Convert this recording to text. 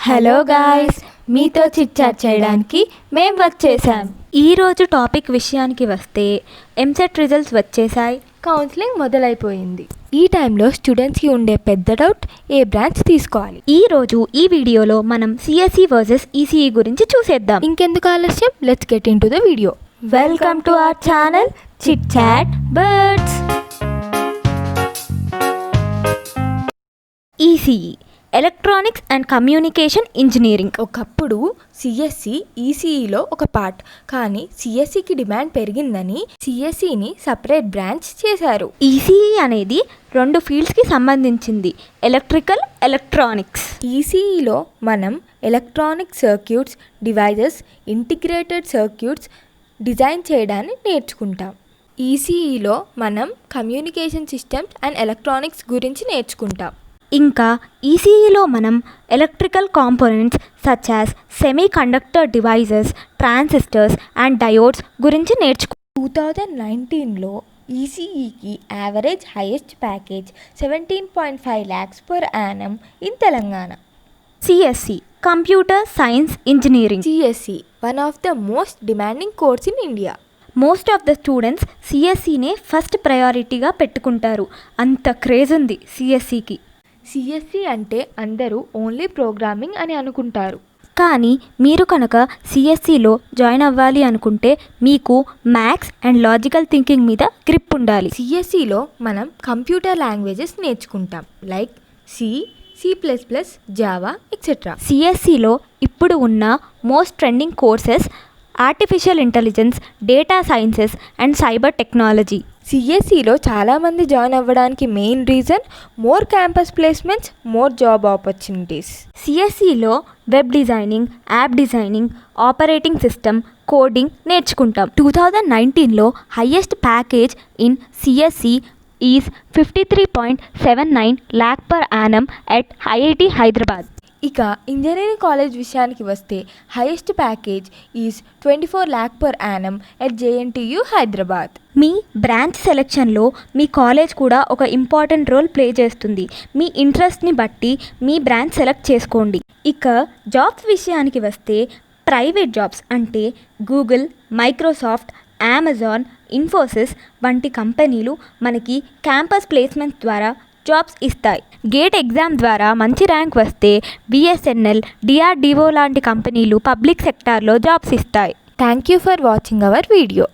Hello guys, మీతో chit-chat చేయడానికి మేము వచ్చేసాం. ఈరోజు టాపిక్ విషయానికి వస్తే ఎంసెట్ రిజల్ట్స్ వచ్చేసాయి, కౌన్సిలింగ్ మొదలైపోయింది. ఈ టైంలో స్టూడెంట్స్కి ఉండే పెద్ద డౌట్, ఏ బ్రాంచ్ తీసుకోవాలి. ఈరోజు ఈ వీడియోలో మనం CSE వర్సెస్ ECE గురించి చూసేద్దాం. ఇంకెందుకు ఆలస్యం, let's get in to the video. Welcome to our channel chit chat birds. ECE electronics and communication engineering. ఒకప్పుడు CSE ECEలో ఒక పార్ట్, కానీ CSEకి డిమాండ్ పెరిగిందని CSEని సపరేట్ బ్రాంచ్ చేశారు. ECE అనేది రెండు ఫీల్డ్స్కి సంబంధించింది, ఎలక్ట్రికల్, ఎలక్ట్రానిక్స్. ECEలో మనం electronic circuits, devices, integrated circuits design చేయడాన్ని నేర్చుకుంటాం. ECEలో మనం కమ్యూనికేషన్ సిస్టమ్స్ అండ్ ఎలక్ట్రానిక్స్ గురించి నేర్చుకుంటాం. ఇంకా ECEలో మనం electrical components such as semi conductor devices, transistors and diodes గురించి 2019లో ECEకి average highest package 17.5 lakhs per annum in Telangana. CSE computer science engineering. CSE one of the most demanding course in India. Most of the students CSEనే first ప్రయారిటీగా పెట్టుకుంటారు, అంత craze ఉంది CSEకి. CSE అంటే అందరూ ఓన్లీ ప్రోగ్రామింగ్ అని అనుకుంటారు, కానీ మీరు కనుక CSEలో జాయిన్ అవ్వాలి అనుకుంటే మీకు మ్యాథ్స్ అండ్ లాజికల్ థింకింగ్ మీద గ్రిప్ ఉండాలి. CSEలో మనం కంప్యూటర్ లాంగ్వేజెస్ నేర్చుకుంటాం, లైక్ C++, జావా ఎక్సెట్రా. CSEలో ఇప్పుడు ఉన్న most trending courses artificial intelligence, data sciences and cyber technology. CSEలో చాలామంది జాయిన్ అవ్వడానికి main reason more campus placements, more job opportunities. CSEలో web designing, app designing, operating system, coding నేర్చుకుంటాం. 2019లో highest package in CSE is 53.79 lakh per annum at IIT Hyderabad. ఇక engineering college విషయానికి వస్తే highest package is 24 lakh per annum at JNTU Hyderabad. మీ branch సెలెక్షన్లో మీ college కూడా ఒక ఇంపార్టెంట్ రోల్ ప్లే చేస్తుంది. మీ ఇంట్రెస్ట్ని బట్టి మీ బ్రాంచ్ సెలెక్ట్ చేసుకోండి. ఇక జాబ్స్ విషయానికి వస్తే ప్రైవేట్ జాబ్స్ అంటే గూగుల్, మైక్రోసాఫ్ట్, అమెజాన్, ఇన్ఫోసిస్ వంటి కంపెనీలు మనకి క్యాంపస్ ప్లేస్మెంట్ ద్వారా జాబ్స్ ఇస్తాయి. గేట్ ఎగ్జామ్ ద్వారా మంచి ర్యాంక్ వస్తే BSNL, DRDO లాంటి కంపెనీలు పబ్లిక్ సెక్టార్లో జాబ్స్ ఇస్తాయి. Thank you for watching our video.